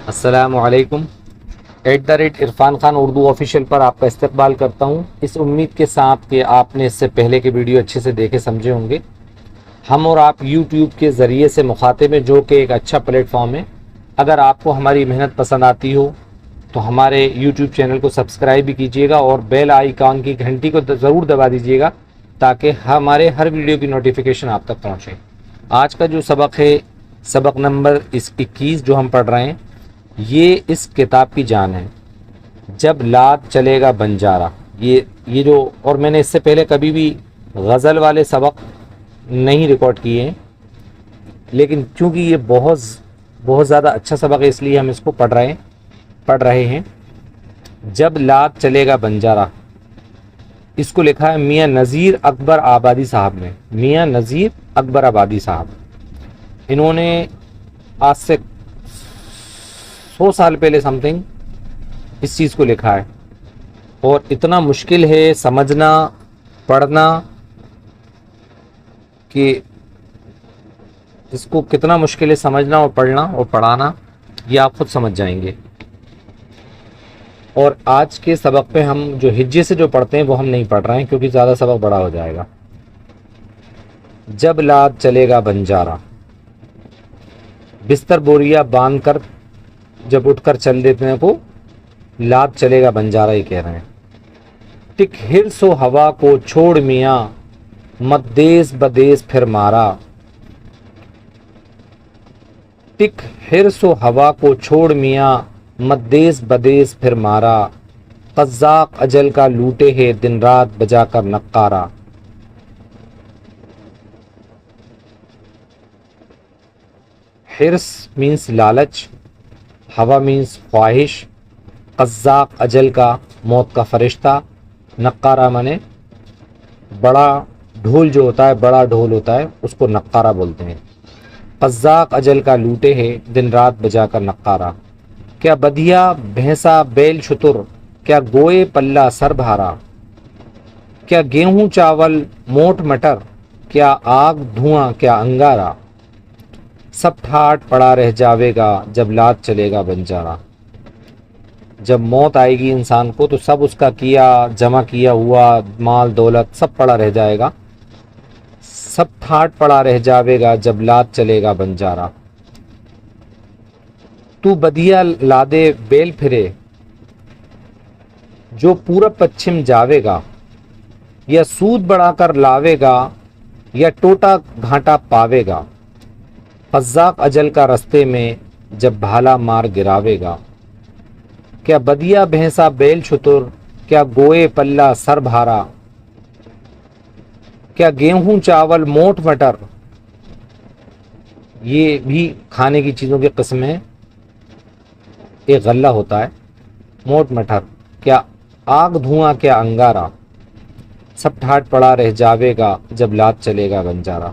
السلام علیکم۔ @عرفان خان اردو آفیشیل پر آپ کا استقبال کرتا ہوں، اس امید کے ساتھ کہ آپ نے اس سے پہلے کے ویڈیو اچھے سے دیکھے سمجھے ہوں گے۔ ہم اور آپ یوٹیوب کے ذریعے سے مخاطب ہیں، جو کہ ایک اچھا پلیٹ فارم ہے۔ اگر آپ کو ہماری محنت پسند آتی ہو تو ہمارے یوٹیوب چینل کو سبسکرائب بھی کیجیے گا اور بیل آئیکن کی گھنٹی کو ضرور دبا دیجیے گا تاکہ ہمارے ہر ویڈیو کی نوٹیفیکیشن آپ تک پہنچے۔ آج کا جو سبق ہے، سبق نمبر 21 جو ہم پڑھ رہے ہیں، یہ اس کتاب کی جان ہے، جب لات چلے گا بنجارہ۔ یہ جو، اور میں نے اس سے پہلے کبھی بھی غزل والے سبق نہیں ریکارڈ کیے ہیں، لیکن چونکہ یہ بہت زیادہ اچھا سبق ہے اس لیے ہم اس کو پڑھ رہے ہیں۔ جب لات چلے گا بنجارہ، اس کو لکھا ہے میاں نذیر اکبر آبادی صاحب نے۔ میاں نذیر اکبر آبادی صاحب، انہوں نے آج سے 100 سال پہلے سم تھنگ اس چیز کو لکھا ہے، اور اتنا مشکل ہے سمجھنا پڑھنا کہ اس کو کتنا مشکل ہے سمجھنا اور پڑھنا اور پڑھانا، یہ آپ خود سمجھ جائیں گے۔ اور آج کے سبق پہ ہم جو ہجے سے جو پڑھتے ہیں وہ ہم نہیں پڑھ رہے ہیں کیونکہ زیادہ سبق بڑا ہو جائے گا۔ جب لات چلے گا بنجارہ، بستر بوریا باندھ کر جب اٹھ کر چل دیتے ہیں کو لات چلے گا بنجارہ ہی کہہ رہے ہیں۔ ٹک ہرس و ہوا کو چھوڑ میاں، مت دیس بدیس پھر مارا۔ ٹک ہرس و ہوا کو چھوڑ میاں، مت دیس بدیس پھر مارا۔ قزاق اجل کا لوٹے ہے دن رات بجا کر نقارہ۔ ہرس مینس لالچ، ہوا مینس خواہش، قزاق اجل کا موت کا فرشتہ، نقارہ مانے بڑا ڈھول جو ہوتا ہے، بڑا ڈھول ہوتا ہے اس کو نقارہ بولتے ہیں۔ قزاق اجل کا لوٹے ہے دن رات بجا کر نقارہ۔ کیا بدھیا بھینسا بیل شتر، کیا گوئے پلہ سر بھارا۔ کیا گیہوں چاول موٹ مٹر، کیا آگ دھواں کیا انگارہ۔ سب ٹھاٹ پڑا رہ جاوے گا جب لات چلے گا بنجارہ۔ جب موت آئے گی انسان کو تو سب اس کا کیا جمع کیا ہوا مال دولت سب پڑا رہ جائے گا۔ سب ٹھاٹ پڑا رہ جاوے گا جب لات چلے گا بنجارہ۔ تو بدھیا لادے بیل پھرے، جو پورب پچھم جاوے گا، یا سود بڑھا کر لاوے گا یا ٹوٹا گھاٹا پاوے گا۔ قزاق اجل کا رستے میں جب بھالا مار گراوے گا۔ کیا بدھیا بھینسا بیل چھتر، کیا گوئے پلہ سر بھارا۔ کیا گیہوں چاول موٹ مٹر، یہ بھی کھانے کی چیزوں کی قسم ہے، ایک غلہ ہوتا ہے موٹ مٹر۔ کیا آگ دھواں کیا انگارہ، سب ٹھاٹ پڑا رہ جاوے گا جب لات چلے گا بنجارہ۔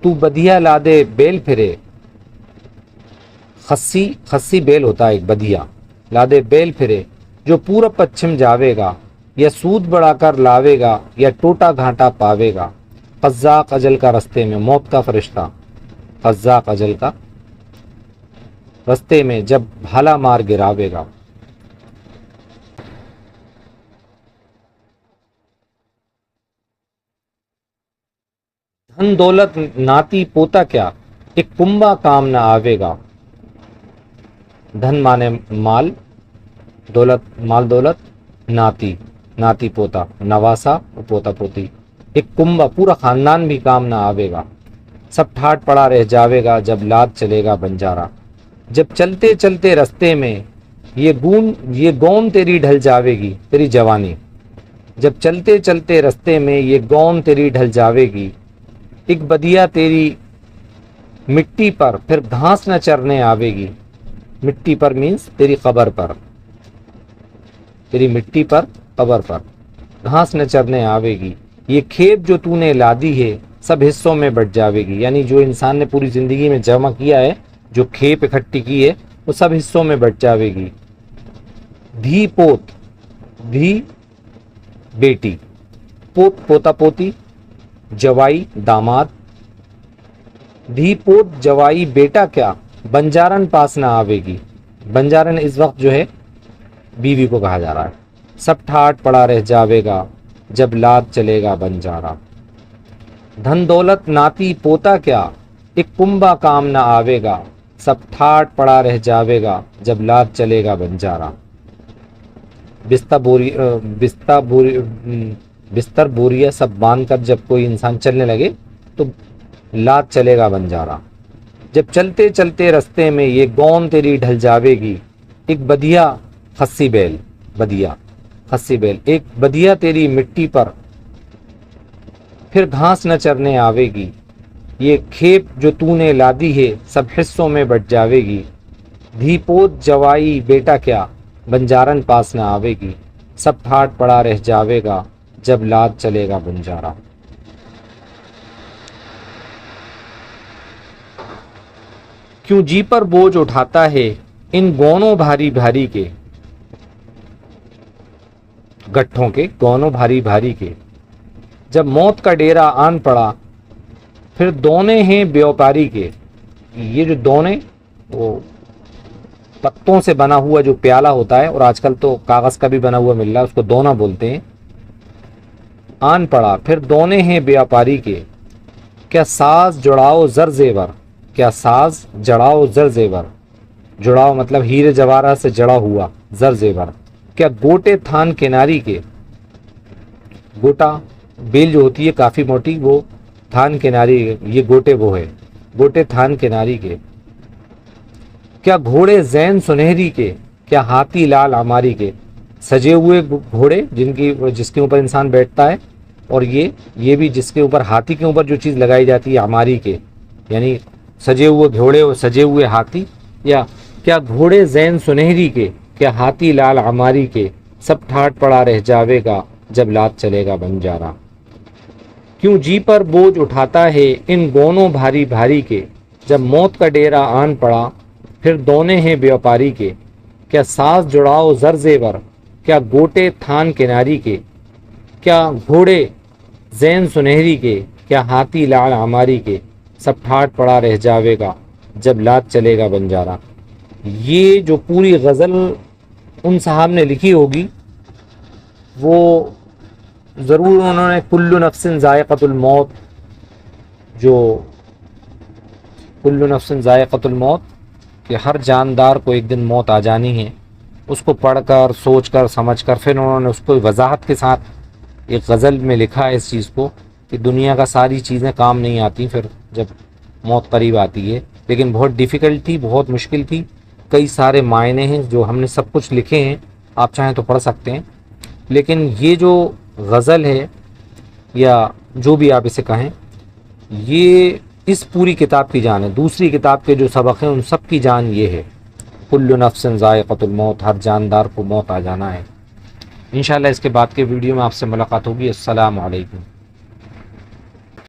تو بدھیا لادے بیل پھرے، خسی بیل ہوتا ہے ایک بدھیا، لادے بیل پھرے جو پورب پچھم جاوے گا، یا سود بڑھا کر لاوے گا یا ٹوٹا گھاٹا پاوے گا۔ قزاق اجل کا رستے میں موت کا فرشتہ، قزاق اجل کا رستے میں جب بھالا مار گراوے گا۔ دھن دولت ناتی پوتا کیا، ایک کنبا کام نہ آوے گا۔ دھن مانے مال، دولت مال دولت، ناتی پوتا، نواسا اور پوتا پوتی، ایک کنبا پورا خاندان بھی کام نہ آوے گا۔ سب ٹھاٹ پڑا رہ جاوے گا جب لات چلے گا بنجارہ۔ جب چلتے چلتے رستے میں یہ گون تیری ڈھل جاوے گی، تیری جوانی۔ جب چلتے چلتے رستے میں یہ گون تیری ڈھل جاوے گی، ایک بدھیا تیری مٹی پر پھر گھاس نہ چرنے آوے گی۔ مٹی پر مینس تیری قبر پر، تیری مٹی پر قبر پر گھاس نہ چرنے آوے گی۔ یہ کھیپ جو تو نے لادی ہے سب حصوں میں بٹ جاوے گی، یعنی جو انسان نے پوری زندگی میں جمع کیا ہے، جو کھیپ اکٹھی کی ہے وہ سب حصوں میں بٹ جاوے گی۔ دھی پوت، دھی بیٹی، پوت پوتا پوتی، جوائی داماد۔ دھی پوت جوائی بیٹا کیا، بنجارن پاس نہ آوے گی۔ بنجارن اس وقت جو ہے بیوی کو کہا جا رہا ہے. سب ٹھاٹ پڑا رہ جاوے گا جب لاد چلے گا بنجارا. دھن دولت ناتی پوتا کیا ایک کنبا کام نہ آوے گا. سب ٹھاٹ پڑا رہ جاوے گا جب لاد چلے گا بنجارا. بستر بوریا سب باندھ کر جب کوئی انسان چلنے لگے تو لاد چلے گا بنجارا. جب چلتے چلتے رستے میں یہ گون تیری ڈھل جاوے گی. ایک بدیا خسی بیل، بدیا خسی بیل، ایک بدیا تیری مٹی پر پھر گھاس نہ چرنے آوے گی. یہ کھیپ جو تو نے لادی ہے سب حصوں میں بٹ جاوے گی. دھی پوت جوائی بیٹا کیا بنجارن پاس نہ آوے گی. سب ٹھاٹ پڑا رہ جاوے گا جب لاد چلے گا بنجارا. کیوں جی پر بوجھ اٹھاتا ہے ان گونوں بھاری بھاری کے، گٹھوں کے، گونوں بھاری بھاری کے. جب موت کا ڈیرا آن پڑا پھر دونے ہیں بیوپاری کے. یہ جو دونے وہ پتوں سے بنا ہوا جو پیالہ ہوتا ہے، اور آج کل تو کاغذ کا بھی بنا ہوا مل رہا ہے، اس کو دونا بولتے ہیں. آن پڑا پھر دونے ہیں بیوپاری کے. کیا ساز جڑاؤ زر زیور، کیا ساز جڑاؤ زر زیور، جڑاؤ مطلب ہیرے جواہرات سے جڑا ہوا زر زیور. کیا گوٹے تھان کناری کے، گوٹا بیل جو ہوتی ہے کافی موٹی، وہ تھان کناری، یہ گوٹے وہ ہے، گوٹے تھان کناری کے. کیا گھوڑے زین سنہری کے، کیا ہاتھی لال عماری کے. سجے ہوئے گھوڑے جس کے اوپر انسان بیٹھتا ہے، اور یہ بھی جس کے اوپر ہاتھی کے اوپر جو چیز لگائی جاتی ہے عماری کے، یعنی سجے ہوئے گھوڑے اور سجے ہوئے ہاتھی. یا کیا گھوڑے زین سنہری کے، کیا ہاتھی لال عماری کے. سب ٹھاٹ پڑا رہ جاوے گا جب لاد چلے گا بنجارا. کیوں جی پر بوجھ اٹھاتا ہے ان گونوں بھاری بھاری کے. جب موت کا ڈیرا آن پڑا پھر دونے ہیں بیوپاری کے. کیا ساز جڑاؤ زر زیور، کیا گوٹے تھان کناری کے. کیا گھوڑے زین سنہری کے، کیا ہاتھی لال عماری کے. سب ٹھاٹ پڑا رہ جاوے گا جب لاد چلے گا بنجارا. یہ جو پوری غزل ان صاحب نے لکھی ہوگی، وہ ضرور انہوں نے کل نفس ذائقۃ الموت، جو کل نفس ذائقۃ الموت کہ ہر جاندار کو ایک دن موت آ جانی ہے، اس کو پڑھ کر سوچ کر سمجھ کر پھر انہوں نے اس کو وضاحت کے ساتھ ایک غزل میں لکھا ہے اس چیز کو کہ دنیا کا ساری چیزیں کام نہیں آتی پھر جب موت قریب آتی ہے. لیکن بہت ڈیفیکلٹ تھی، بہت مشکل تھی. کئی سارے معنی ہیں جو ہم نے سب کچھ لکھے ہیں، آپ چاہیں تو پڑھ سکتے ہیں. لیکن یہ جو غزل ہے یا جو بھی آپ اسے کہیں، یہ اس پوری کتاب کی جان ہے. دوسری کتاب کے جو سبق ہیں ان سب کی جان یہ ہے، کل نفس ذائقۃ الموت، ہر جاندار کو موت آ جانا ہے. انشاءاللہ اس کے بعد کے ویڈیو میں آپ سے ملاقات ہوگی. السلام علیکم.